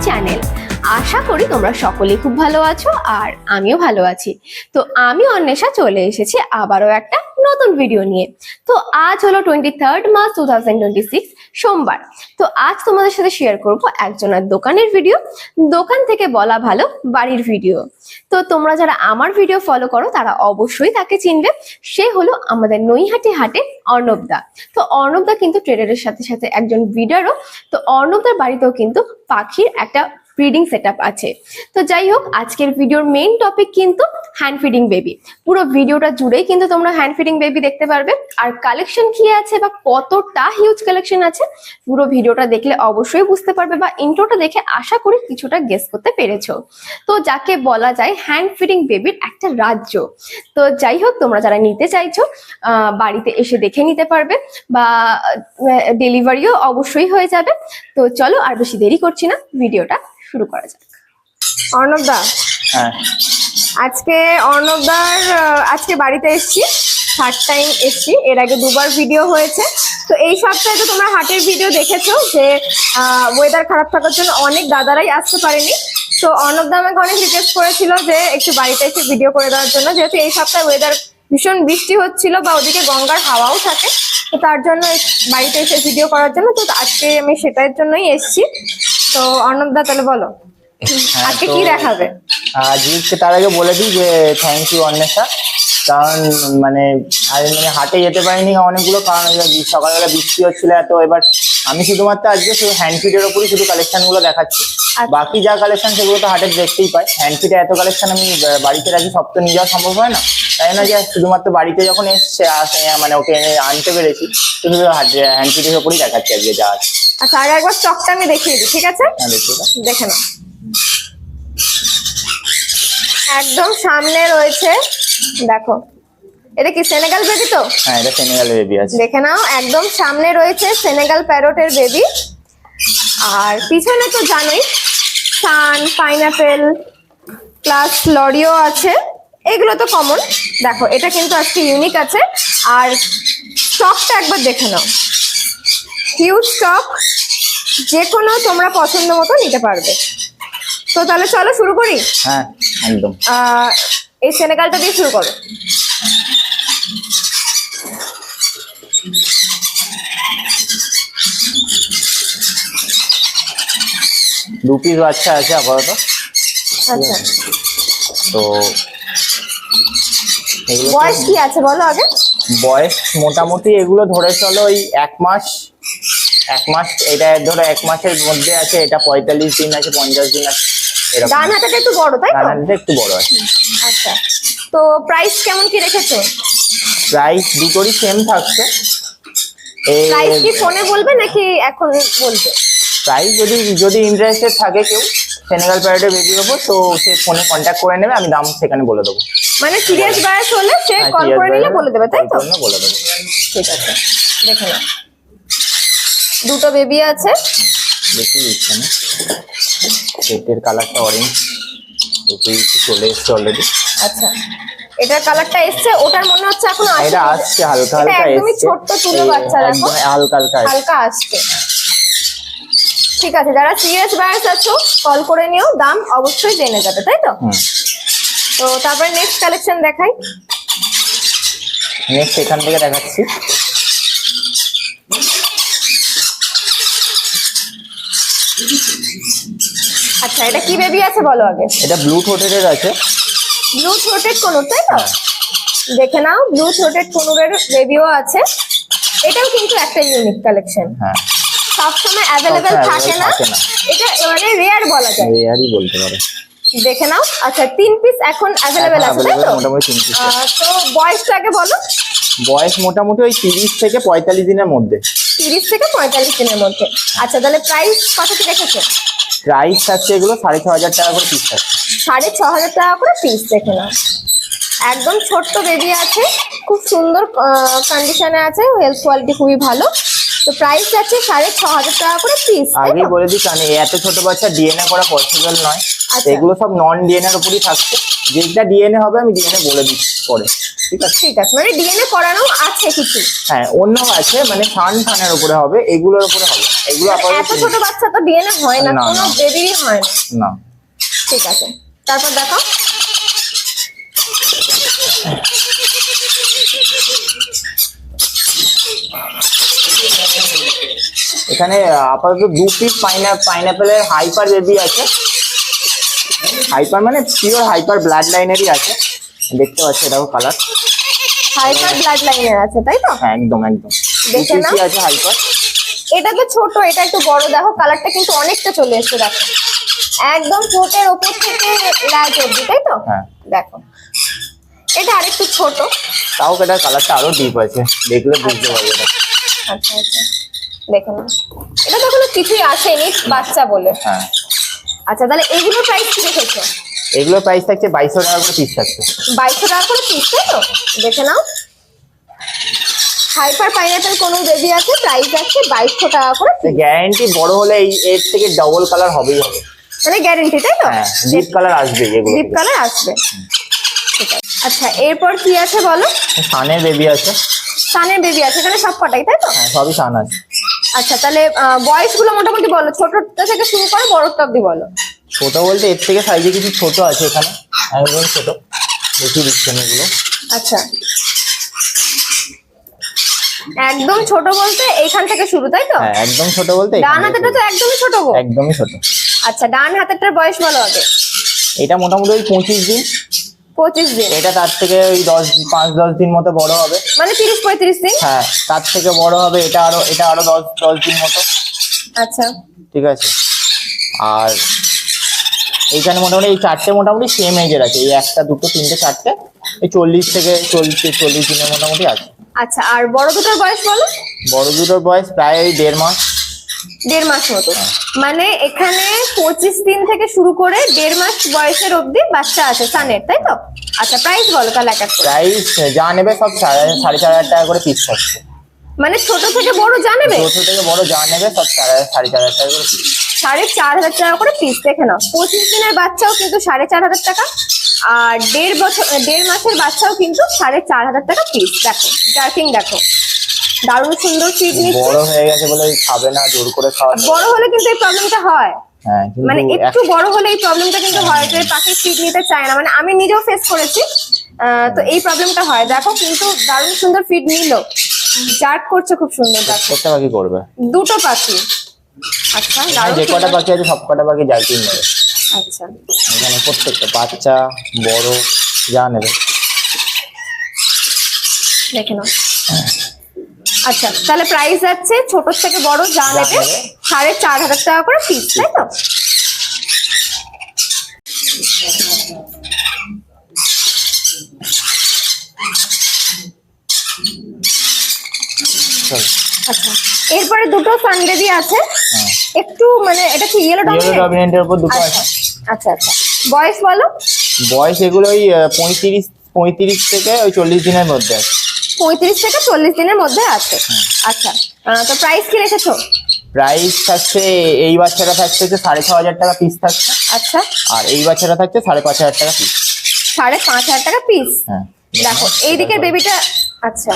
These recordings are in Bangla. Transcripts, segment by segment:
চ্যানেল। আশা করি তোমরা সকলেই খুব ভালো আছো আর আমিও ভালো আছি। তো আমি অন্বেষা চলে এসেছি আবারও একটা নতুন ভিডিও নিয়ে। তো আজ হলো 23 মার্চ 2026 সোমবার। তো আজ তোমাদের সাথে শেয়ার করব একজনের দোকানের ভিডিও, দোকান থেকে বলা ভালো বাড়ির ভিডিও। তো তোমরা যারা আমার ভিডিও ফলো করো তারা অবশ্যই তাকে চিনবে। সে হলো আমাদের নৈহাটি হাটে অর্ণবদা। তো অর্ণবদা কিন্তু ট্রেডারের সাথে সাথে একজন ব্রিডারও। তো অর্ণবদার বাড়িতেও কিন্তু পাখির একটা ব্রিডিং সেটআপ আছে। তো যাই হোক, আজকের ভিডিওর মেইন টপিক কিন্তু হ্যান্ড ফিডিং বেবি। পুরো ভিডিওটা জুড়েই কিন্তু তোমরা হ্যান্ড ফিডিং বেবি দেখতে পারবে। আর কালেকশন কি আছে বা কতটা হিউজ কালেকশন আছে পুরো ভিডিওটা দেখলে অবশ্যই বুঝতে পারবে, বা ইন্ট্রোটা দেখে আশা করি কিছুটা গেস করতে পেরেছো। তো যাকে বলা যায় হ্যান্ড ফিডিং বেবির একটা রাজ্য। তো যাই হোক, তোমরা যারা নিতে চাইছো বাড়িতে এসে দেখে নিতে পারবে, বা ডেলিভারিও অবশ্যই হয়ে যাবে। তো চলো আর বেশি দেরি করছি না, ভিডিওটা শুরু করা যাক। অর্ণবদা, হ্যাঁ আজকে আজকে বাড়িতে এসেছি, থার্ড টাইম এসেছি। এর আগে দুবার ভিডিও হয়েছে। তো এই সপ্তাহে তো তোমরা হাটের ভিডিও দেখেছো যে ওয়েদার খারাপ থাকার জন্য অনেক দাদারাই আসতে পারেনি। তো অর্ণবদা আমাকে অনেক রিকোয়েস্ট করেছিল যে একটু বাড়িতে এসে ভিডিও করে দেওয়ার জন্য, যেহেতু এই সপ্তাহে ওয়েদার ভীষণ বৃষ্টি হচ্ছিল বা ওদিকে গঙ্গার হাওয়াও থাকে। তো তার জন্য বাড়িতে এসে ভিডিও করার জন্য, তো আজকে আমি সেটার জন্যই এসেছি। তো অর্ণবদা তাহলে বলো আজকে কি দেখাবে? আজকে তার আগে বলে দিই যে থ্যাংক ইউ অন্বেষা, কারণ মানে হাটে যেতে পারিনি অনেকগুলো কারণ। সকালবেলা বৃষ্টি হচ্ছিল এত, এবার আমি শুধুমাত্র আজকে শুধু হ্যান্ড ফিডের ওপরই শুধু কালেকশন গুলো দেখাচ্ছি। বাকি যা কালেকশন সেগুলো তো হাটে দেখতেই পাই। হ্যান্ড ফিডে এত কালেকশন আমি বাড়িতে রাখি, সব তো নিয়ে যাওয়া সম্ভব হয় না, তাই না? যে শুধুমাত্র বাড়িতে যখন এসছে মানে ওকে আনতে পেরেছি, তো শুধু হ্যান্ড ফিডের ওপরই দেখাচ্ছি আজকে যা আছে। আচ্ছা, আর একবার স্টকটা আমি দেখিয়ে দিই, ঠিক আছে? দেখে নাও, একদম সামনে রয়েছে। দেখো, এটা কি সেনেগাল বেবি? তো হ্যাঁ, এটা সেনেগাল বেবি আছে। দেখে নাও, একদম সামনে রয়েছে সেনেগাল প্যারটের বেবি। আর পিছনে তো জানোই সান, পাইনাপেল প্লাস লরিও আছে, এগুলো তো কমন। দেখো, এটা কিন্তু আজকে ইউনিক আছে। আর স্টকটা একবার দেখে নাও, হিউজ স্টক, যে কোনো তোমরা পছন্দ মতো নিতে পারবে। তো তাহলে চলো শুরু করি। হ্যাঁ একদম, এই সেনেগালটা দিয়ে শুরু করো। দু পিস বাচ্চা আছে আপাতত। আচ্ছা, তো বয়স কি আছে বলো আগে? বয়স মোটামুটি এগুলো ধরে চলো ওই এক মাস। এটা ধরো 1 মাসের মধ্যে আছে। এটা 45 দিন আছে, 50 দিন আছে। ডান হাতটা একটু বড়, তাই তো? ডান হাতটা একটু বড় আছে। আচ্ছা, তো প্রাইস কেমন কি রেখেছো? প্রাইস দুটোরই সেম থাকছে। প্রাইস কি ফোনে বলবে নাকি এখন বলবে? প্রাইস যদি ইন্টারেস্টেড থাকে কেউ সেনেগাল প্যারটের বেবির ওপর, তো সে ফোনে কন্ট্যাক্ট করে নেবে, আমি দাম সেখানে বলে দেবো। মানে সিরিয়াস বায়াস হলে সে কল করে নিলে বলে দেবে, তাই তো? বলে দেবো। ঠিক আছে, দেখে নাও, দুটো বেবি আছে। দেখি এখানে পেটের কালারটা অরেঞ্জ, তো চলে এসছে অলরেডি। আচ্ছা, এটার কালারটা এসছে, ওটার মনে হচ্ছে এখন এটা আসছে হালকা হালকা, একদমই ছোট্ট তুলো বাচ্চা, দেখো হালকা হালকা হালকা আসছে। ঠিক আছে, যারা সিরিয়াস বায়াস আছো কল করে নিও, দাম অবশ্যই জেনে যাবে, তাই তো? তো তারপরে নেক্সট কালেকশন দেখাই। নেক্সট এখান থেকে দেখাচ্ছি। আচ্ছা, এটা কি বেবি আছে বলো আগে? এটা ব্লু থ্রোটেড আছে। ব্লু থ্রোটেড কোনুর, তাই তো? দেখে নাও, ব্লু থ্রোটেড কোনুরের বেবিও আছে। এটাও কিন্তু একটা ইউনিক কালেকশন। হ্যাঁ, সবসময় অ্যাভেলেবেল থাকে না, এটা মানে রেয়ার বলা যায়, রেয়ারই বলতে পারো। দেখে নাও। আচ্ছা, 3 পিস এখন অ্যাভেলেবেল আছে, তাই তো? মোটামুটি 3 পিস। তো বয়সটা আগে বলো। বয়স মোটামুটি ওই 30 থেকে 45 দিনের মধ্যে। 30 থেকে 45 দিনের মধ্যে। আচ্ছা, তাহলে প্রাইস কত কি রেখেছো? প্রাইস থাকছে এগুলো 6,500 টাকা করে পিস থাকছে। 6,500 টাকা করে পিস, দেখে নাও। একদম ছোট্ট বেবি আছে, খুব সুন্দর কন্ডিশনে আছে, হেলথ কোয়ালিটি খুবই ভালো। তো প্রাইস আছে 6,500 টাকা করে পিস। আগেই বলে দিই, কারণ এত ছোট বাচ্চা ডিএনএ করা পসিবল নয়। আচ্ছা, এগুলো সব নন ডিএনএর উপরই থাকছে। যেটা ডিএনএ হবে আমি ডিএনএ বলে দিচ্ছি পরে, ঠিক আছে? ঠিক আছে, মানে ডিএনএ করানো আছে কিছু? হ্যাঁ, অন্য আছে, মানে ফানের উপরে হবে, এগুলোর উপরে হবে না। এগুলো এত আপাতত ছোট বাচ্চা তো ডিএনএ হয় না, না, কোনো না। বেবিরই হয় না। না। ঠিক আছে, তারপর দেখো। এখানে আপাতত 2 পিস পাইনাপেলের হাইপার বেবি আছে। হাইপার মানে পিওর হাইপার ব্লাড লাইনেরই আছে, দেখতে পাচ্ছি, এটাও কালার হাইপার ব্লাড লাইনের আছে, তাই তো? হ্যাঁ, একদম একদম 2 দেখে নাও। পিসই আছে হাইপার। এটা তো ছোট, এটা একটু বড়, দেখো কালারটা কিন্তু অনেকটা চলে এসেছে, দেখো একদম ঠোঁটের ওপর থেকে ল্যাজ অব্দি, তাই তো? হ্যাঁ, দেখো এটা আরেকটু ছোট। তাও এটার কালারটা আরো ডিপ আছে, দেখলে বুঝতে পারবে এটা। আচ্ছা আচ্ছা, দেখো না, এটা তো কোনো কিছুই আসেনি বাচ্চা বলে। হ্যাঁ, আচ্ছা, তাহলে এগুলোর প্রাইস কি রেখেছো? এগুলোর প্রাইস থাকছে 2200 টাকা করে পিস থাকছে। 2200 টাকা করে পিস, তাই তো? দেখে নাও, হাইপার পাইনাপেল কোন বেবি আছে, প্রাইস আছে 2200 টাকা করে piece। গ্যারান্টি বড় হলে এর থেকে ডবল কালার হবেই হবে, মানে গ্যারান্টি, তাই তো? হ্যাঁ, ডিপ কালার আসবে, এগুলো ডিপ কালার আসবে। ঠিক আছে, আচ্ছা এরপর কি আছে বলো? সানের বেবি আছে। সানের বেবি আছে এখানে সব কটাই, তাই তো? হ্যাঁ, সবই সান আছে। আচ্ছা, তাহলে বয়সগুলো মোটামুটি বলো, ছোটটা থেকে শুরু করে বড়টা অব্দি বলো। ছোট বলতে এর থেকে সাইজে কিছু ছোট আছে এখানে, একদম ছোট, দেখিয়ে দিচ্ছেন এগুলো। আচ্ছা, একদম ছোট বলতে এইখান থেকে শুরু, তাই তো? হ্যাঁ, একদম ছোট বলতে ডান এখান থেকে হাতেটা তো একদমই ছোট গো। একদমই ছোট। আচ্ছা, ডান হাতেরটার বয়স বলো আগে। এটা মোটামুটি ওই 25 দিন। 25 দিন, এটা তার থেকে ওই 5-10 দিন মতো বড় হবে। মানে 30-35 দিন। হ্যাঁ, তার থেকে বড় হবে, এটা আরো 10 দিন মতো। আচ্ছা, ঠিক আছে। আর এইখানে মোটামুটি এই চারটে মোটামুটি সেম এজের আছে, এই 1, 2, 3, 4 এই 40 থেকে 40 দিনের মোটামুটি আছে। আচ্ছা, আর বড় দুটোর বয়স বলো। বড় দুটোর বয়স প্রায় ওই 1.5 মাস। 1.5 মাস মতো, মানে এখানে 25 দিন থেকে শুরু করে 1.5 মাস বয়সের অবধি বাচ্চা আছে সানের, তাই তো? আচ্ছা, প্রাইস বলো তাহলে এক এক করে। প্রাইস যা নেবে সব 4,500 টাকা করে পিস থাকছে। মানে ছোট থেকে বড় যা নেবে ছোট থেকে বড় যা নেবে সব 4,500 টাকা করে পিস। 4,500 টাকা করে পিস, দেখে নাও। 25 দিনের বাচ্চাও কিন্তু 4,500 টাকা, আর 1.5 মাসের বাচ্চাও কিন্তু 4,500 টাকা পিস। দেখো জার্কিং, দেখো দারুণ সুন্দর ফিড নিচ্ছে। বড় হয়ে গেছে বলে খাবে না, জোর করে খাওয়া। বড় হলে কিন্তু এই প্রবলেমটা হয়, হ্যাঁ, কিন্তু মানে একটু বড় হলে এই প্রবলেমটা কিন্তু হয় যে পাখি ফিড নিতে চায় না, মানে আমি নিজেও ফেস করেছি। তো এই প্রবলেমটা হয়। দেখো কিন্তু দারুণ সুন্দর ফিড নিল, জার্ক করছে খুব সুন্দর। দেখো একটা পাখি করবে, দুটো পাখি। আচ্ছা, দারুণ যে কটা সুন্দর। পাখি আছে সব কটা পাখি জার্কিং নেবে। আচ্ছা, এখানে প্রত্যেকটা বাচ্চা বড় যা নেবে। দেখে নাও। আচ্ছা, তাহলে প্রাইস যাচ্ছে ছোট থেকে বড় যা নেবে 4,500 টাকা করে পিস, তাই তো? চল। আচ্ছা, এরপরে দুটো সানবেবি আছে, হ্যাঁ, একটু মানে এটা কি ইয়েলো ইয়েলো ডমিনেন্ট? ডমিনেন্টের উপর দুটো আছে। আচ্ছা আচ্ছা, বয়স বলো। বয়স এগুলো ওই 35 থেকে ওই 40 দিনের মধ্যে আছে। 35 থেকে 40 দিনের মধ্যে আছে। আচ্ছা, তো প্রাইস কি রেখেছো? প্রাইস থাকছে, এই বাচ্চাটা থাকছে হচ্ছে 6,500 টাকা পিস থাকছে, আচ্ছা, আর এই বাচ্চাটা থাকছে 5,500 টাকা পিস। 5,500 টাকা পিস। হ্যাঁ, দেখো এই দিকের বেবিটা, আচ্ছা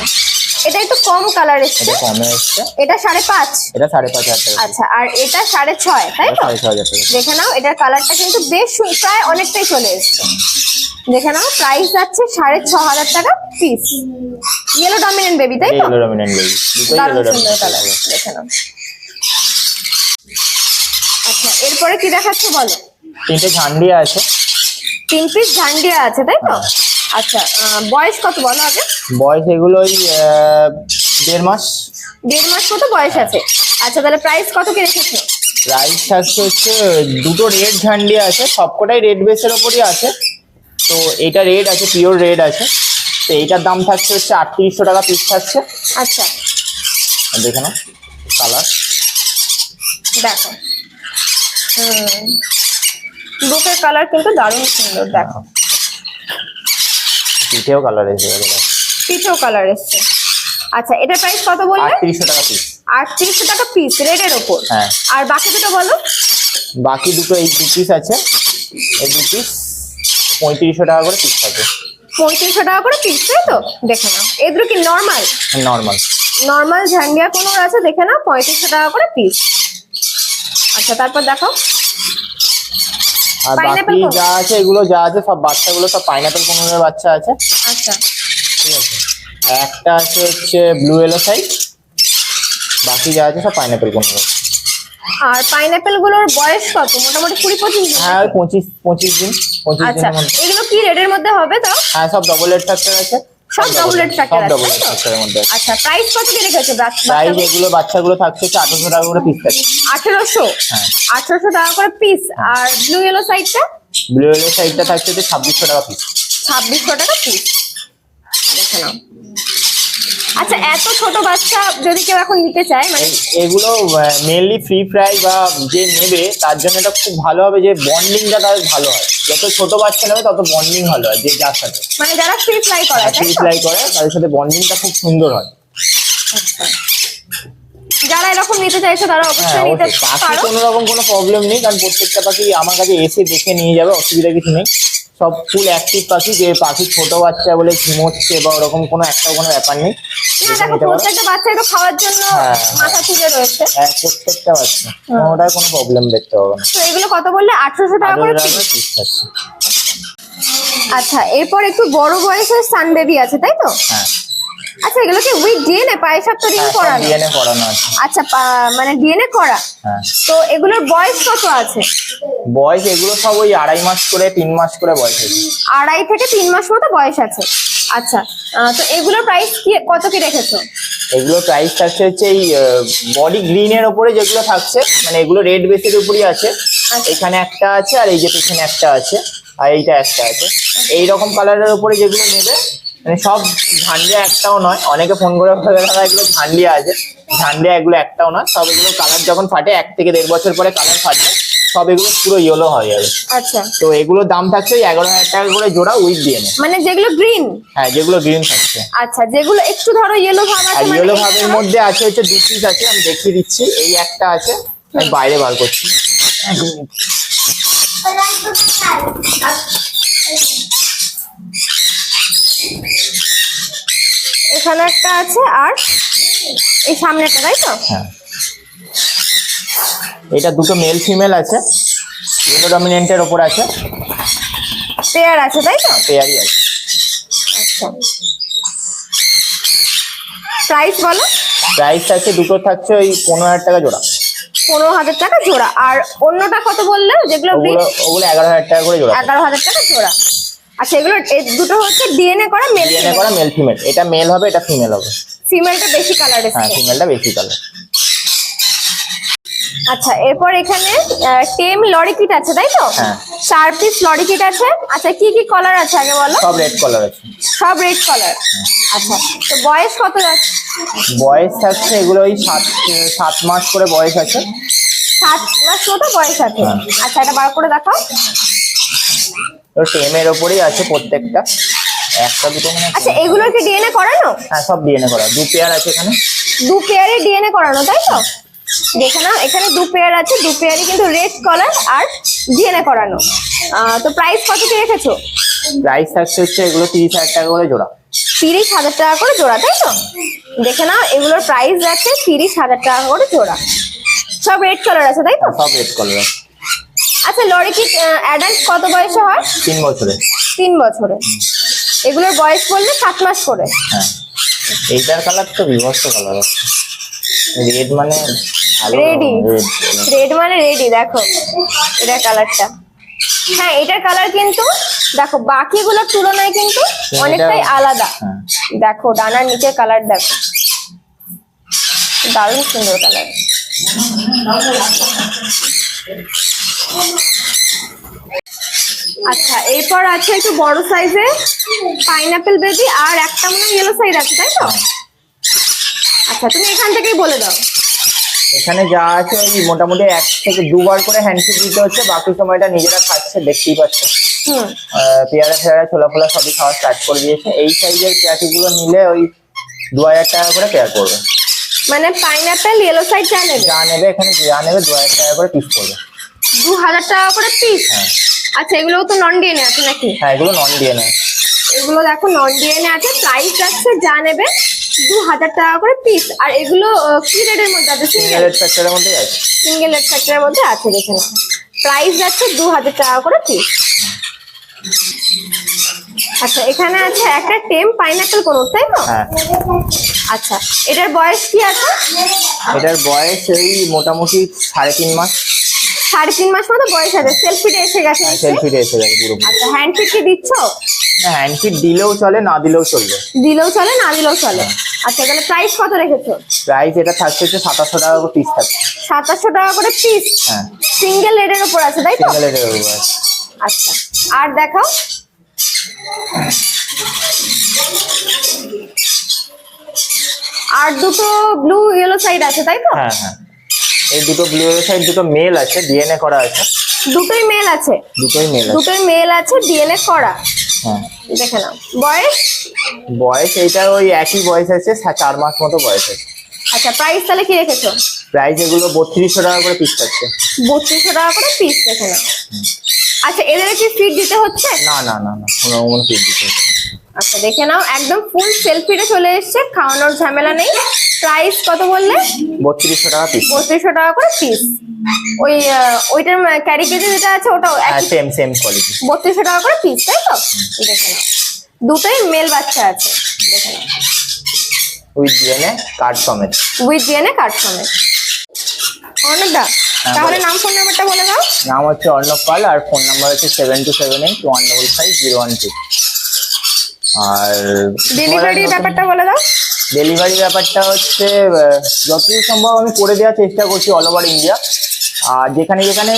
এটা একটু কম কালার এসছে, এটা কমে এসছে, এটা 5.5। এটা 5,500 টাকা। আচ্ছা, আর এটা 6.5, তাই তো? 6,500 টাকা। দেখে নাও, এটার কালারটা কিন্তু বেশ প্রায় অনেকটাই চলে এসছে। দেখে নাও, প্রাইস যাচ্ছে 6,500 টাকা পিস। ইয়েলো ডমিনেন্ট বেবি, তাই তো? ইয়েলো ডমিনেন্ট বেবি, দুটোই দারুণ ইয়েলো সুন্দর কালার, ডমিনেন্ট। দেখে নাও। আচ্ছা, এরপরে কি দেখাচ্ছে বলো। 3টে ঝান্ডিয়া আছে। 3 পিস ঝান্ডিয়া আছে, তাই তো? আচ্ছা, বয়স কত বলো আগে। বয়স এগুলো ওই 1.5 মাস। 1.5 মাস মতো বয়স আছে। আচ্ছা, তাহলে প্রাইস কত কি রেখেছো? প্রাইস থাকছে হচ্ছে, দুটো রেড ঝান্ডিয়া আছে, সবকটাই রেড বেসের ওপরই আছে। তো এটা রেড আছে, পিওর রেড আছে। তো এইটার দাম থাকছে হচ্ছে 3,800 টাকা পিস থাকছে। আচ্ছা, দেখে নাও কালার, দেখো বুকের কালার কিন্তু দারুণ সুন্দর। দেখো পিঠেও কালার এসে গেছে, পিঠেও কালার এসছে। আচ্ছা, এটার প্রাইস কত বললে? 3,800 টাকা পিস। 3,800 টাকা পিস রেডের ওপর। হ্যাঁ, আর বাকি দুটো বলো। বাকি দুটো এই 2 পিস আছে, এই 2 পিস 3500 টাকা করে পিস থাকে। 3500 টাকা করে পিস, তাই তো? দেখে নাও, এগুলো কি নর্মাল? নর্মাল নর্মাল ঝান্ডিয়া কোনোর আছে, দেখে নাও 3500 টাকা করে পিস। আচ্ছা, তারপর দেখো আর Pineapple বাকি কোন? যা আছে এগুলো যা আছে সব বাচ্চাগুলো সব পাইনাপেল কোনের বাচ্চা আছে। আচ্ছা, ঠিক আছে, একটা আছে হচ্ছে ব্লু এলো সাইজ, বাকি যা আছে সব পাইনাপেল কোনের। আর পাইনাপেল গুলোর বয়স কত? মোটামুটি 20-25 দিন? হ্যাঁ 25 দিন, 25 আচ্ছা, দিনের মধ্যে। এগুলো কি রেটের মধ্যে হবে তো? হ্যাঁ সব ডবল রেড ফ্যাক্টর আছে, সব double red factor সব আছে, ডবল তাই রেড তো? ফ্যাক্টরের মধ্যে আছে। আচ্ছা, প্রাইস কত কি রেখেছো? প্রাইস এগুলো বাচ্চাগুলো থাকছে হচ্ছে 1800 টাকা করে পিস থাকে। 1800? হ্যাঁ 1800 টাকা করে পিস। আর ব্লু ইয়েলো সাইডটা? ব্লু এলো সাইডটা থাকছে হচ্ছে 2600 টাকা পিস। 2600 টাকা পিস, দেখে নাও। আচ্ছা, এত ছোট বাচ্চা যদি কেউ এখন নিতে চায়, মানে এগুলো মেনলি ফ্রি ফ্রাই বা যে নেবে তার জন্য এটা খুব ভালো হবে, যে বন্ডিংটা তার ভালো হয়। যত ছোট বাচ্চা নেবে তত বন্ডিং ভালো হয় যে যার সাথে মানে যারা ফ্রি ফ্লাই করে, তাই ফ্রি তো? ফ্রাই করে তাদের সাথে বন্ডিংটা খুব সুন্দর হয়। যারা এরকম নিতে চাইছে তারা হ্যাঁ অবশ্যই নিতে অবশ্যই, পাখি পারো। কোনো রকম কোনো প্রবলেম নেই, কারণ প্রত্যেকটা পাখি আমার কাছে এসে দেখে নিয়ে যাবে, অসুবিধা কিছু নেই। সব ফুল অ্যাক্টিভ পাখি, যে পাখি ছোট বাচ্চা বলে ঘুমোচ্ছে বা ওরকম কোনো একটাও কোনো ব্যাপার নেই। না দেখে দেখো, নিতে পারো। প্রত্যেকটা বাচ্চাই তো খাওয়ার জন্য হ্যাঁ, মাথা তুলে রয়েছে। হ্যাঁ প্রত্যেকটা বাচ্চা, ওটার কোনো প্রবলেম দেখতে হবে না। তো এগুলো কত বললে? 1800 টাকা করে পিস। পিস থাকছে। আচ্ছা, এরপর একটু বড় বয়সের সান বেবি আছে, তাই তো? হ্যাঁ আচ্ছা, এগুলো কি উইথ ডিএনএ পায়ের সাথে রিং করানো? ডিএনএ করানো আছে। আচ্ছা, মানে ডিএনএ করা। হ্যাঁ তো এগুলোর বয়স কত আছে? বয়স এগুলো সব ওই 2.5 মাস করে 3 মাস করে বয়স আছে। 2.5 থেকে 3 মাস মতো বয়স আছে। আচ্ছা, তো এগুলোর প্রাইস কি কত কি রেখেছো? এগুলো প্রাইস থাকছে হচ্ছে এই বডি গ্রিনের ওপরে যেগুলো থাকছে, মানে এগুলো রেড বেসের উপরই আছে। এখানে একটা আছে আর এই যে পিছনে একটা আছে আর এইটা একটা আছে। এইরকম কালারের উপরে যেগুলো নেবে, মানে সব ঝান্ডিয়া একটাও নয়। অনেকে ফোন করে বলে দাদা এগুলো ঝান্ডিয়া আছে, ঝান্ডিয়া এগুলো একটাও নয়। সব এগুলো কালার যখন ফাটে 1 থেকে 1.5 বছর পরে কালার ফাটে, সব এগুলো পুরো ইয়েলো হয়ে যাবে। আচ্ছা, তো এগুলোর দাম থাকছে 11,000 টাকা করে জোড়া উইথ ডিএনএ। মানে যেগুলো গ্রিন? হ্যাঁ যেগুলো গ্রিন থাকছে। আচ্ছা, যেগুলো একটু ধরো ইয়েলো ভাব আর আছে, মানে ইয়েলো ভাবের মধ্যে আছে হচ্ছে 2 পিস আছে, আমি দেখিয়ে দিচ্ছি। এই একটা আছে, আমি বাইরে বার করছি। এখানে একটা আছে আর এই সামনেটা, তাই তো? হ্যাঁ এটা দুটো মেল ফিমেল আছে, ইয়েলো ডমিনেন্টের ওপর আছে, পেয়ার আছে, তাই তো? পেয়ারই আছে। আচ্ছা, প্রাইস বলো। প্রাইস আছে দুটো থাকছে ওই 15,000 টাকা জোড়া। 15,000 টাকা জোড়া। আর অন্যটা কত বললে যেগুলো ওগুলো 11,000 টাকা করে জোড়া। 11,000 টাকা জোড়া। আচ্ছা, এগুলো দুটো হচ্ছে ডিএনএ করা মেল ডিএনএ করা মেল ফিমেল, এটা মেল হবে এটা ফিমেল হবে। ফিমেলটা বেশি কালার হ্যাঁ এসেছে। ফিমেলটা বেশি কালার। আচ্ছা, এরপর এখানে টেম লরিকিট আছে, তাই তো? হ্যাঁ 4 পিস লরিকিট আছে। আচ্ছা, কি কি কালার আছে আগে বলো। সব রেড কালার আছে। সব রেড কালার। আচ্ছা, তো বয়স কত যাচ্ছে? বয়স থাকছে এগুলো ওই 7 মাস করে বয়স আছে। 7 মাস মতো বয়স আছে। হ্যাঁ। আচ্ছা, এটা বার করে দেখাও। তো টেমের ওপরেই আছে প্রত্যেকটা, একটা দুটো মানে। আচ্ছা, এগুলোর কি ডিএনএ করানো? হ্যাঁ সব ডিএনএ করা, 2 পেয়ার আছে এখানে। 2 পেয়ারে ডিএনএ করানো, তাই তো? দেখে নাও, এখানে 2 পেয়ার আছে, 2 পেয়ারই কিন্তু রেড কালার আর ডিএনএ করানো। তো প্রাইস কত কি রেখেছো? প্রাইস থাকছে হচ্ছে এগুলো 30,000 টাকা করে জোড়া। 30,000 টাকা করে জোড়া, তাই তো? দেখে নাও, এগুলোর প্রাইস আছে 30,000 টাকা করে জোড়া। সব রেড কালার আছে, তাই তো? সব রেড কালার আছে। আচ্ছা, লরিকিট অ্যাডাল্ট কত বয়সে হয়? 3 বছরে। 3 বছরে। এগুলোর বয়স বললে 7 মাস করে। হ্যাঁ এইটার কালার তো বিভৎস কালার আছে, রেড মানে ভালো। রেডি, red, রেড মানে রেডি। দেখো এটার কালারটা, হ্যাঁ এটার কালার কিন্তু দেখো বাকিগুলোর তুলনায় কিন্তু অনেকটাই আলাদা। হ্যাঁ। দেখো ডানার নিচের কালার দেখো, দারুণ সুন্দর কালার। আচ্ছা, এরপর আছে একটু বড় সাইজের পাইনাপেল বেবি আর একটা মনে হয় ইয়েলো সাইজ আছে, তাই তো? আচ্ছা, তুমি এখান থেকেই বলে দাও। এখানে যা আছে ওই মোটামুটি 1 থেকে 2 বার করে হ্যান্ডফিড দিতে হচ্ছে, বাকি সময়টা নিজেরা খাচ্ছে, দেখতেই পাচ্ছে। হুম, পেয়ারা ফেয়ারা ছোলা ফোলা সবই খাওয়া স্টার্ট করে দিয়েছে। এই সাইজের প্যাকেটগুলো নিলে ওই 2,000 টাকা করে পেয়ার করবে। মানে পাইনাপেল ইয়েলো সাইজ যা নেবে যা নেবে এখানে যা নেবে 2,000 টাকা করে পিস করবে। 2,000 টাকা করে পিস। হ্যাঁ আচ্ছা, এগুলো তো নন ডিএনএ আছে নাকি? হ্যাঁ, এগুলো নন ডিএনএ। এগুলো দেখো নন ডিএনএ আছে, প্রাইস যাচ্ছে যা নেবে 2000 টাকা করে পিস। আর এগুলো কি রেটের মধ্যে আছে? সিঙ্গেল রেড ফ্যাক্টরের মধ্যেই আছে। সিঙ্গেল রেড ফ্যাক্টরের মধ্যে আছে, দেখে নাও। প্রাইস যাচ্ছে 2000 টাকা করে পিস। আচ্ছা, এখানে আছে একটা টেম পাইনাপেল কোন, তাই তো? হ্যাঁ। আচ্ছা, এটার বয়স কি আছে? এটার বয়স এই মোটামুটি 3.5 মাস। 3.5 মাস মতো বয়স আছে। সেলফিটে এসে গেছে? সেলফিতে এসে গেছে পুরো। আচ্ছা, হ্যান্ড ফিট কি দিচ্ছ? হ্যান্ড ফিট দিলেও চলে, না দিলেও চলবে। দিলেও চলে, না দিলেও চলে। আচ্ছা, তাহলে প্রাইস কত রেখেছো? প্রাইস এটা থাকছে হচ্ছে 2700 টাকা করে পিস থাকছে। 2700 টাকা করে পিস। হ্যাঁ, সিঙ্গেল রেডের উপর আছে, তাই তো? সিঙ্গেল রেডের উপর আছে। আচ্ছা, আর দেখাও। আর দুটো ব্লু ইয়েলো সাইড আছে, তাই তো? হ্যাঁ হ্যাঁ, এই দুটো ব্লু সাইড দুটো মেল আছে, ডিএনএ করা আছে। দুটোই মেল আছে? দুটোই মেল আছে। দুটোই মেল আছে, ডিএনএ করা। হ্যাঁ, দেখে নাও। বয়স? বয়স এইটা ওই একই বয়স আছে, 4 মাস মতো বয়স আছে। আচ্ছা, প্রাইস তাহলে কি রেখেছো? প্রাইস এগুলো 3200 টাকা করে পিস থাকছে। 3200 টাকা করে পিস, দেখে নাও। আচ্ছা, এদের কি ফিড দিতে হচ্ছে? না না না না, কোনো ফিড দিতে হচ্ছে না। আচ্ছা, দেখে নাও, একদম ফুল সেলফিটে চলে এসছে, খাওয়ানোর ঝামেলা নেই। প্রাইস কত বললে? 3200 টাকা পিস। 3200 টাকা করে পিস। ওইটার ক্যারি কেজি যেটা আছে ওটাও হ্যাঁ, সেম কোয়ালিটি। 3200 টাকা করে পিস, তাই তো? দেখে নাও, দুটোই মেল বাচ্চা আছে, দেখে নাও। উইথ ডিএনএ কার্ড সমেত। উইথ ডিএনএ কার্ড সমেত। অর্ণবদা, তাহলে নাম ফোন নাম্বারটা বলে দাও। নাম হচ্ছে অর্ণব পাল, আর ফোন নাম্বার হচ্ছে 7278155155 আর ডেলিভারির ব্যাপারটা বলে দাও। ডেলিভারি ব্যাপারটা হচ্ছে যতদূর সম্ভব আমি করে দেওয়ার চেষ্টা করছি অল ওভার ইন্ডিয়া। আর যেখানে যেখানে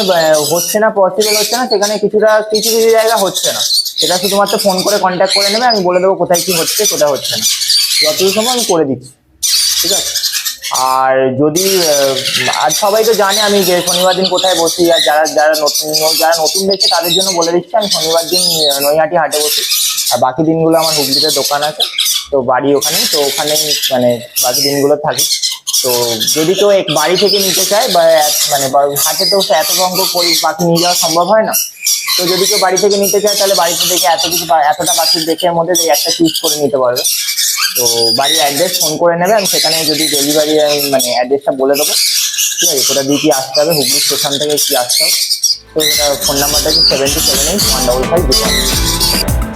হচ্ছে না, পসিবল হচ্ছে না, সেখানে কিছু কিছু জায়গা হচ্ছে না, সেটা শুধুমাত্র ফোন করে কন্ট্যাক্ট করে নেবে, আমি বলে দেবো কোথায় কি হচ্ছে কোথায় হচ্ছে না। যতদূর সম্ভব আমি করে দিচ্ছি, ঠিক আছে? আর যদি আর সবাই তো জানে আমি যে শনিবার দিন কোথায় বসি, আর যারা যারা নতুন দেখছে তাদের জন্য বলে দিচ্ছি, আমি শনিবার দিন নৈহাটি হাটে বসি, আর বাকি দিনগুলো আমার হুগলিতে দোকান আছে, তো বাড়ি ওখানে, তো ওখানে মানে বাকি দিনগুলো থাকি। তো যদি কেউ বাড়ি থেকে নিতে চায় বা মানে হাটে তো এত সংখ্যক পাখি নিয়ে যাওয়া সম্ভব হয় না, তো যদি কেউ বাড়ি থেকে নিতে চায় তাহলে বাড়িতে দেখে এতটা পাখি দেখে মধ্যে একটা চুজ করে নিতে পারবে। তো বাড়ির অ্যাড্রেস ফোন করে নেবে, আমি সেখানে যদি ডেলিভারি মানে অ্যাড্রেসটা বলে দেবো, ঠিক আছে? কোথা দিয়ে কি আসতে হবে, হুগলি স্টেশন থেকে কি আসতে হবে। তো এটা ফোন নাম্বারটা কি 7278155501।